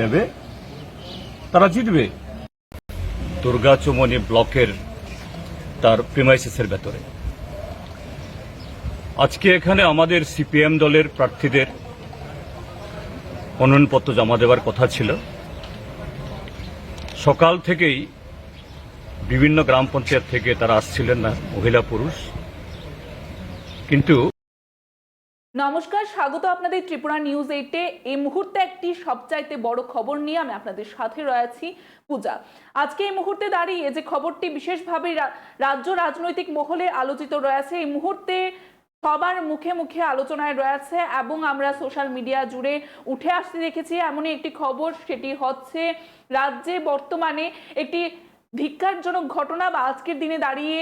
দেবে, তারা জিতবে। দুর্গাচুমনি ব্লকের তার প্রিমাইসেসের ভেতরে আজকে এখানে আমাদের সিপিএম দলের প্রার্থীদের মনোনয়নপত্র জমা দেওয়ার কথা ছিল। সকাল থেকেই বিভিন্ন গ্রাম পঞ্চায়েত থেকে তারা আসছিলেন না, মহিলা পুরুষ। কিন্তু নমস্কার, স্বাগত আপনাদের ত্রিপুরা নিউজ 8-এ। এই মুহূর্তে একটি সবচাইতে বড় খবর নিয়ে আমি আপনাদের সাথে রয়েছি, পূজা। আজকে এই মুহূর্তে দাঁড়িয়ে যে খবরটি বিশেষভাবে রাজ্য রাজনৈতিক মহলে আলোচিত রয়েছে, এই মুহূর্তে সবার মুখে মুখে আলোচনায় রয়েছে এবং আমরা সোশ্যাল মিডিয়া জুড়ে উঠে আসতে দেখেছি এমনই একটি খবর। সেটি হচ্ছে রাজ্যে বর্তমানে একটি ধিক্কারজনক ঘটনা বা আজকের দিনে দাঁড়িয়ে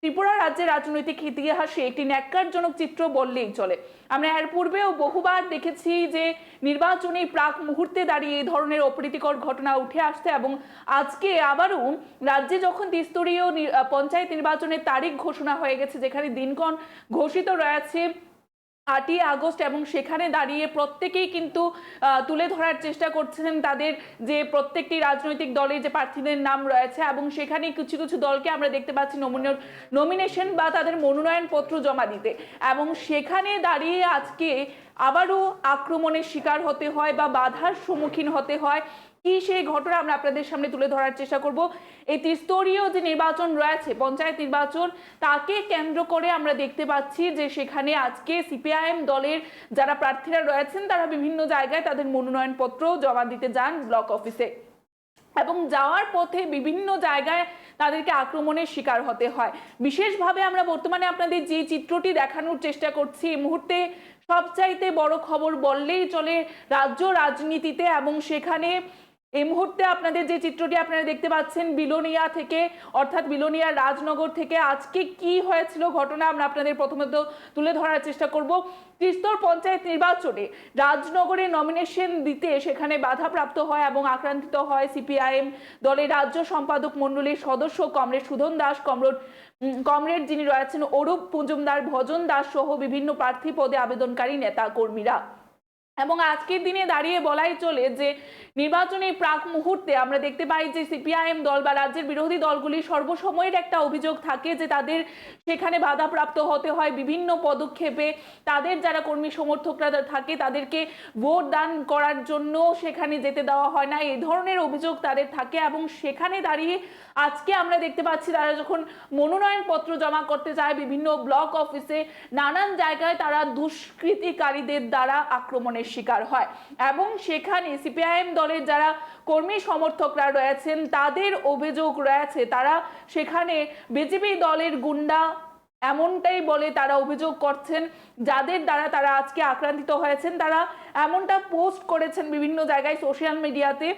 ত্রিপুরা রাজ্যের রাজনৈতিক ইতিহাসে একটি ন্যাক্কারজনক চিত্র বললেই চলে। আমরা এর পূর্বেও বহুবার দেখেছি যে নির্বাচনী প্রাক মুহূর্তে দাঁড়িয়ে এই ধরনের অপ্রীতিকর ঘটনা উঠে আসছে এবং আজকে আবারও রাজ্যে যখন ত্রিস্তরীয় পঞ্চায়েত নির্বাচনের তারিখ ঘোষণা হয়ে গেছে, যেখানে দিনক্ষণ ঘোষিত রয়েছে 8ই আগস্ট, এবং সেখানে দাঁড়িয়ে প্রত্যেকেই কিন্তু তুলে ধরার চেষ্টা করছেন তাদের যে প্রত্যেকটি রাজনৈতিক দলের যে প্রার্থীদের নাম রয়েছে, এবং সেখানে কিছু কিছু দলকে আমরা দেখতে পাচ্ছি নমিনেশন বা তাদের মনোনয়ন পত্র জমা দিতে, এবং সেখানে দাঁড়িয়ে আজকে আবারও আক্রমণের শিকার হতে হয় বা বাধার সম্মুখীন হতে হয়। কি সেই ঘটনা আমরা আপনাদের সামনে তুলে ধরার চেষ্টা করব। এই ত্রিস্তরীয় যে নির্বাচন রয়েছে, পঞ্চায়েত নির্বাচন, তাকে কেন্দ্র করে আমরা দেখতে পাচ্ছি যে সেখানে আজকে সিপিআইএম দলের যারা প্রার্থীরা রয়েছেন তারা বিভিন্ন জায়গায় তাদের মনোনয়ন পত্র জমা দিতে যান ব্লক অফিসে, এবং যাওয়ার পথে বিভিন্ন জায়গায় তাদেরকে আক্রমণের শিকার হতে হয়। বিশেষভাবে আমরা বর্তমানে আপনাদের যে চিত্রটি দেখানোর চেষ্টা করছি, এই মুহূর্তে সবচাইতে বড় খবর বললেই চলে রাজ্য রাজনীতিতে, এবং সেখানে এই মুহূর্তে আপনাদের যে চিত্রটি আপনারা দেখতে পাচ্ছেন বিলোনিয়া থেকে, অর্থাৎ বিলোনিয়া রাজনগর থেকে আজকে কি হয়েছিল ঘটনা আমরা আপনাদের প্রথমত তুলে ধরার চেষ্টা করব। ত্রিস্তর পঞ্চায়েত নির্বাচনে রাজনগরে নমিনেশন দিতে সেখানে বাধাপ্রাপ্ত হয় এবং আক্রান্তিত হয় সিপিআইএম দলের রাজ্য সম্পাদক মণ্ডলীর সদস্য কমরেড সুধন দাস, কমরেড যিনি রয়েছেন অরূপ মজুমদার, ভজন দাস সহ বিভিন্ন প্রার্থী পদে আবেদনকারী নেতা কর্মীরা। এবং আজকের দিনে দাঁড়িয়ে বলাই চলে যে নির্বাচনের প্রাক মুহূর্তে আমরা দেখতে পাই যে সিপিআইএম দল বা রাজ্যের বিরোধী দলগুলি সর্বসময়ের একটা অভিযোগ থাকে যে তাদের সেখানে বাধাপ্রাপ্ত হতে হয় বিভিন্ন পদক্ষেপে। তাদের যারা কর্মী সমর্থকরা থাকে তাদেরকে ভোট দান করার জন্য সেখানে যেতে দেওয়া হয় না, এই ধরনের অভিযোগ তাদের থাকে। এবং সেখানে দাঁড়িয়ে আজকে আমরা দেখতে পাচ্ছি তারা যখন মনোনয়ন পত্র জমা করতে যায় বিভিন্ন ব্লক অফিসে, নানান জায়গায় তারা দুষ্কৃতিকারীদের দ্বারা আক্রমণের শিকার হয়, এবং সেখানে সিপিআইএম দলের যারা কর্মী সমর্থকরা রয়েছেন তাদের অভিযোগ রয়েছে তারা সেখানে বিজেপি দলের গুন্ডা, এমনটাই বলে তারা অভিযোগ করছেন। যাদের দ্বারা তারা আজকে আক্রান্তিত হয়েছেন তারা এমনটা পোস্ট করেছেন বিভিন্ন জায়গায় সোশ্যাল মিডিয়াতে।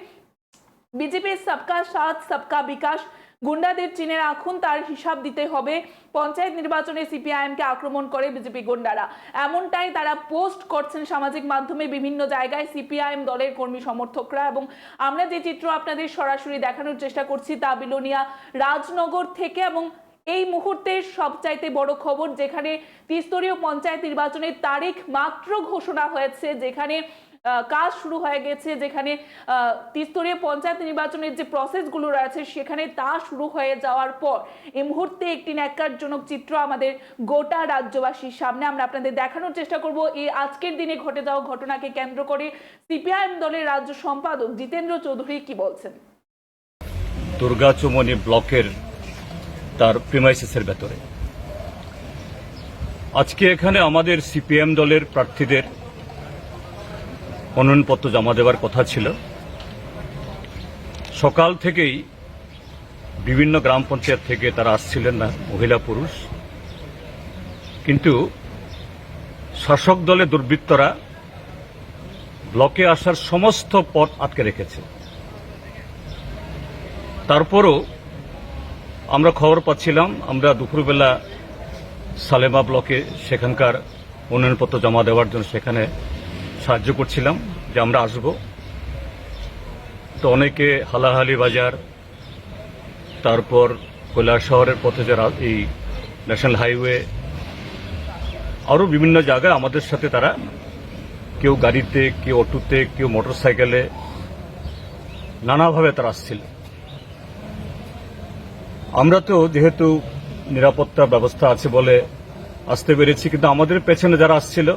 বিজেপির সবকা সাথ সবকা বিকাশ, গুন্ডাদের চিনে রাখুন, তার হিসাব দিতে হবে। পঞ্চায়েত নির্বাচনে সিপিআইএমকে আক্রমণ করে বিজেপি গুন্ডারা, এমনটাই তারা পোস্ট করছেন সামাজিক মাধ্যমে বিভিন্ন জায়গায় সিপিআইএম দলের কর্মী সমর্থকরা। এবং আমরা যে চিত্র আপনাদের সরাসরি দেখানোর চেষ্টা করছি তা বিলোনিয়া রাজনগর থেকে, এবং এই মুহূর্তের সবচাইতে বড় খবর যেখানে ত্রিস্তরীয় পঞ্চায়েত নির্বাচনের তারিখ মাত্র ঘোষণা হয়েছে, যেখানে কাজ শুরু হয়ে গেছে, যেখানে ত্রিস্তরীয় পঞ্চায়েত নির্বাচনের যে প্রসেসগুলো রয়েছে সেখানে তা শুরু হয়ে যাওয়ার পর এই মুহূর্তে একটি ন্যাক্কারজনক চিত্র আমাদের গোটা রাজ্যবাসীর সামনে আমরা আপনাদের দেখানোর চেষ্টা করব। এই আজকের দিনে ঘটে যাওয়া ঘটনাকে কেন্দ্র করে সিপিআইএম দলের রাজ্য সম্পাদক জিতেন্দ্র চৌধুরী কি বলছেন। দুর্গাচুমনি ব্লকের তার প্রিমাইসেসের ভেতরে আজকে এখানে আমাদের সিপিএম দলের প্রার্থীদের মনোনয়নপত্র জমা দেওয়ার কথা ছিল। সকাল থেকেই বিভিন্ন গ্রাম পঞ্চায়েত থেকে তারা আসছিলেন না, মহিলা পুরুষ। কিন্তু শাসক দলের দুর্বৃত্তরা ব্লকে আসার সমস্ত পথ আটকে রেখেছে। তারপরও আমরা খবর পাচ্ছিলাম, আমরা দুপুরবেলা সালেমা ব্লকে সেখানকার মনোনয়নপত্র জমা দেওয়ার জন্য সেখানে সাহায্য করছিলাম যে আমরা আসব। তো অনেকে হালাহালি বাজার, তারপর কৈলাস শহরের পথে যারা এই ন্যাশনাল হাইওয়ে, আরও বিভিন্ন জায়গায় আমাদের সাথে তারা কেউ গাড়িতে, কেউ অটোতে, কেউ মোটরসাইকেলে নানাভাবে তারা আসছিল। আমরা তো যেহেতু নিরাপত্তা ব্যবস্থা আছে বলে আসতে পেরেছি, কিন্তু আমাদের পেছনে যারা আসছিল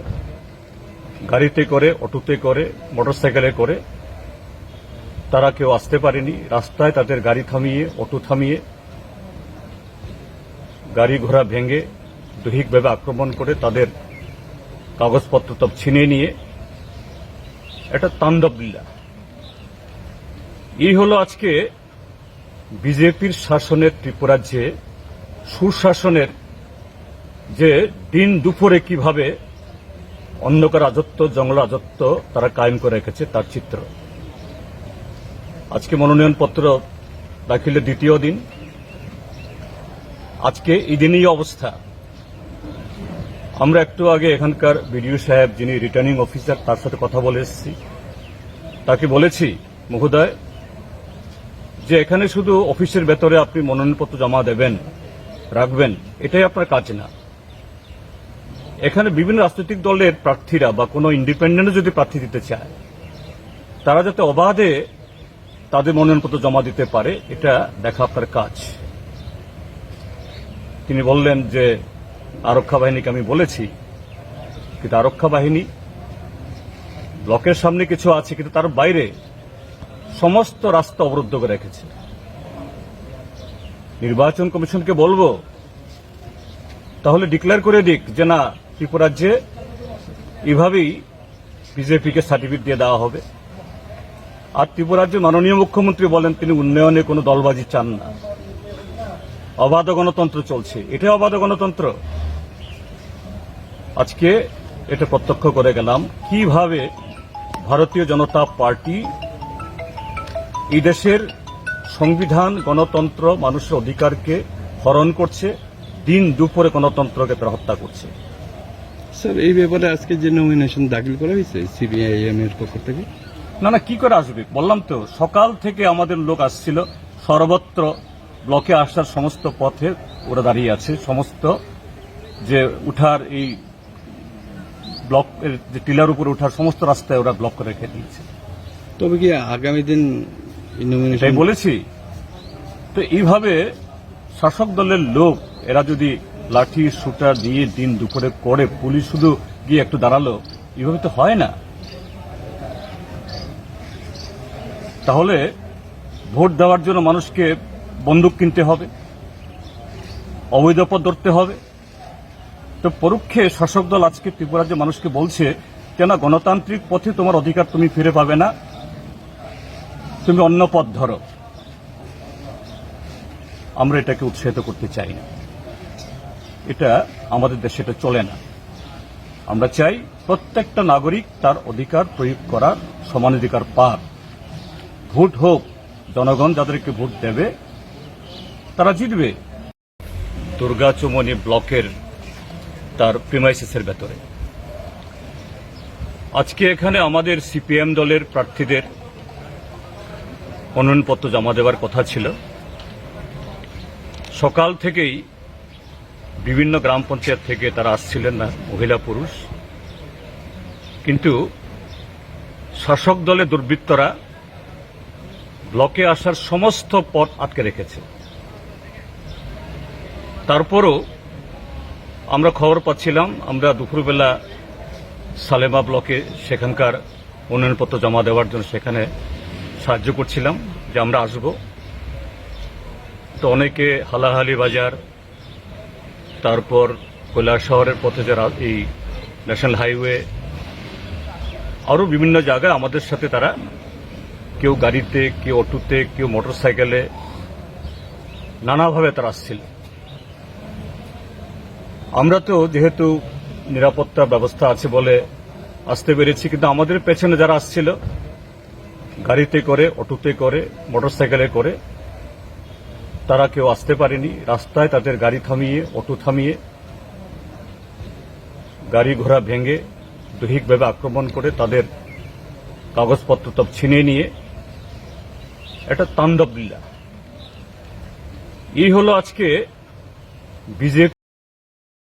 গাড়িতে করে, অটোতে করে, মোটরসাইকেলে করে, তারা কেউ আসতে পারেনি। রাস্তায় তাদের গাড়ি থামিয়ে, অটো থামিয়ে, গাড়ি ঘোড়া ভেঙে দৈহিকভাবে আক্রমণ করে তাদের কাগজপত্র সব ছিনিয়ে নিয়ে এটা তাণ্ডব লীলা। এই হলো আজকে বিজেপির শাসনের ত্রিপুরাজ্যে সুশাসনের যে দিন দুপুরে কিভাবে অন্ধকার রাজত্ব, জঙ্গল রাজত্ব তারা কায়েম করে রেখেছে তার চিত্র। আজকে মনোনয়নপত্র দাখিলের দ্বিতীয় দিন। আজকে এই দিনই অবস্থা। আমরা একটু আগে এখানকার বিডিও সাহেব, যিনি রিটার্নিং অফিসার, তার সাথে কথা বলে এসেছি। তাকে বলেছি, মহোদয়, যে এখানে শুধু অফিসের ভেতরে আপনি মনোনয়নপত্র জমা দেবেন, রাখবেন, এটাই আপনার কাজ না। এখানে বিভিন্ন রাজনৈতিক দলের প্রার্থীরা বা কোনো ইন্ডিপেন্ডেন্ট যদি প্রার্থী দিতে চায়, তারা যাতে অবাধে তাদের মনোনয়নপত্র জমা দিতে পারে, এটা দেখা আপনার কাজ। তিনি বললেন যে আরক্ষা বাহিনীকে আমি বলেছি, কিন্তু আরক্ষা বাহিনী ব্লকের সামনে কিছু আছে, কিন্তু তার বাইরে সমস্ত রাস্তা অবরুদ্ধ করে রেখেছে। নির্বাচন কমিশনকে বলবো, তাহলে ডিক্লেয়ার করে দিক যে না, ত্রিপুরাজ্যে এভাবেই বিজেপিকে সার্টিফিকেট দিয়ে দেওয়া হবে। আর ত্রিপুরাজ্যের মাননীয় মুখ্যমন্ত্রী বলেন তিনি উন্নয়নে কোনো দলবাজি চান না, অবাধ গণতন্ত্র চলছে। এটাই অবাধ গণতন্ত্র। আজকে এটা প্রত্যক্ষ করে গেলাম কিভাবে ভারতীয় জনতা পার্টি এই দেশের সংবিধান, গণতন্ত্র, মানুষের অধিকারকে হরণ করছে, দিন দুপুরে গণতন্ত্রকে তারা হত্যা করছে। স্যার, এই ব্যাপারে আজকে যে নমিনেশন দাখিল করা হয়েছে সিপিআইএম এর পক্ষ থেকে, না কি করে আসবে? বললাম তো, সকাল থেকে আমাদের লোক আসছিল, সর্বত্র ব্লকে আসার সমস্ত পথে ওরা দাঁড়িয়ে আছে। সমস্ত যে উঠার, এই ব্লকের যে টিলার উপরে উঠার সমস্ত রাস্তায় ওরা ব্লক করে রেখে দিয়েছে। তবে কি আগামী দিন নমিনেশন এটাই বলেছি। তো এইভাবে শাসক দলের লোক এরা যদি লাঠি সুটা দিয়ে দিন দুপুরে করে, পুলিশ শুধু গিয়ে একটু দাঁড়ালো, এইভাবে তো হয় না। তাহলে ভোট দেওয়ার জন্য মানুষকে বন্দুক কিনতে হবে, অবৈধ পথ ধরতে হবে। তো পরোক্ষে শাসক দল আজকে ত্রিপুরার মানুষকে বলছে যে না, গণতান্ত্রিক পথে তোমার অধিকার তুমি ফিরে পাবে না, তুমি অন্য পথ ধরো। আমরা এটাকে উৎসাহিত করতে চাই না। এটা আমাদের দেশে এটা চলে না। আমরা চাই প্রত্যেকটা নাগরিক তার অধিকার প্রয়োগ করার সমান অধিকার পাক। ভোট হোক, জনগণ যাদেরকে ভোট দেবে তারা জিতবে। দুর্গাচুমনি ব্লকের তার প্রিমাইসেসের ভেতরে আজকে এখানে আমাদের সিপিএম দলের প্রার্থীদের মনোনয়নপত্র জমা দেওয়ার কথা ছিল। সকাল থেকেই বিভিন্ন গ্রাম পঞ্চায়েত থেকে তারা আসছিলেন না, মহিলা পুরুষ। কিন্তু শাসক দলের দুর্বৃত্তরা ব্লকে আসার সমস্ত পথ আটকে রেখেছে। তারপরও আমরা খবর পাচ্ছিলাম, আমরা দুপুরবেলা সালেমা ব্লকে সেখানকার মনোনয়নপত্র জমা দেওয়ার জন্য সেখানে সাহায্য করছিলাম যে আমরা আসব। তো অনেকে হালাহালি বাজার, তারপর কৈলাস শহরের পথে যারা এই ন্যাশনাল হাইওয়ে, আরও বিভিন্ন জায়গায় আমাদের সাথে তারা কেউ গাড়িতে, কেউ অটোতে, কেউ মোটরসাইকেলে, নানাভাবে তারা আসছিল। আমরা তো যেহেতু নিরাপত্তা ব্যবস্থা আছে বলে আসতে পেরেছি, কিন্তু আমাদের পেছনে যারা আসছিল গাড়িতে করে, অটোতে করে, মোটরসাইকেলে করে, তারা কেউ আসতে পারেনি। রাস্তায় তাদের গাড়ি থামিয়ে, অটো থামিয়ে, গাড়ি ঘোড়া ভেঙে দৈহিকভাবে আক্রমণ করে তাদের কাগজপত্র সব ছিনিয়ে নিয়ে এটা তাণ্ডব লীলা। এই হলো আজকে বিজেপি।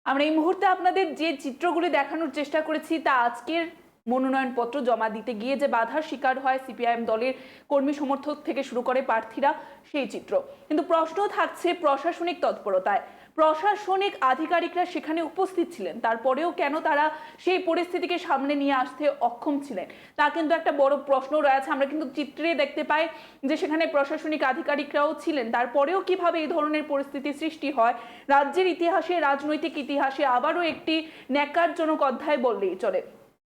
আমরা এই মুহূর্তে আপনাদের যে চিত্রগুলি দেখানোর চেষ্টা করেছি তা আজকের মনোনয়নপত্র জমা দিতে গিয়ে যে বাধার শিকার হয় সিপিআইএম দলের কর্মী সমর্থক থেকে শুরু করে প্রার্থীরা, সেই চিত্র। কিন্তু প্রশ্ন থাকছে প্রশাসনিক তৎপরতায়। প্রশাসনিক আধিকারিকরা সেখানে উপস্থিত ছিলেন, তারপরেও কেন তারা সেই পরিস্থিতিকে সামনে নিয়ে আসতে অক্ষম ছিলেন, তা কিন্তু একটা বড় প্রশ্ন রয়েছে। আমরা কিন্তু চিত্রে দেখতে পাই যে সেখানে প্রশাসনিক আধিকারিকরাও ছিলেন, তারপরেও কিভাবে এই ধরনের পরিস্থিতি সৃষ্টি হয় রাজ্যের ইতিহাসে, রাজনৈতিক ইতিহাসে আবারও একটি ন্যাক্কারজনক অধ্যায় বললেই চলে।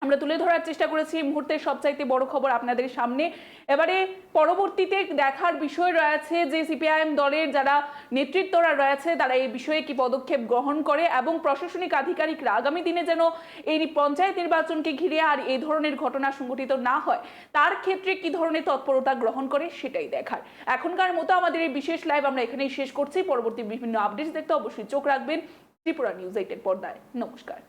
আমরা তুলে ধরার চেষ্টা করেছি এই মুহূর্তের সবচাইতে বড় খবর আপনাদের সামনে। এবারে পরবর্তীতে দেখার বিষয় রয়েছে যে সিপিআইএম দলের যারা নেতৃত্বরা রয়েছে তারা এই বিষয়ে কি পদক্ষেপ গ্রহণ করে, এবং প্রশাসনিক আধিকারিকরা আগামী দিনে যেন এই পঞ্চায়েত নির্বাচনকে ঘিরে আর এই ধরনের ঘটনা সংঘটিত না হয় তার ক্ষেত্রে কি ধরনের তৎপরতা গ্রহণ করে সেটাই দেখার। এখনকার মতো আমাদের এই বিশেষ লাইভ আমরা এখানেই শেষ করছি। পরবর্তী বিভিন্ন আপডেটস দেখতে অবশ্যই চোখ রাখবেন ত্রিপুরা নিউজ 8 এর পর্দায়। নমস্কার।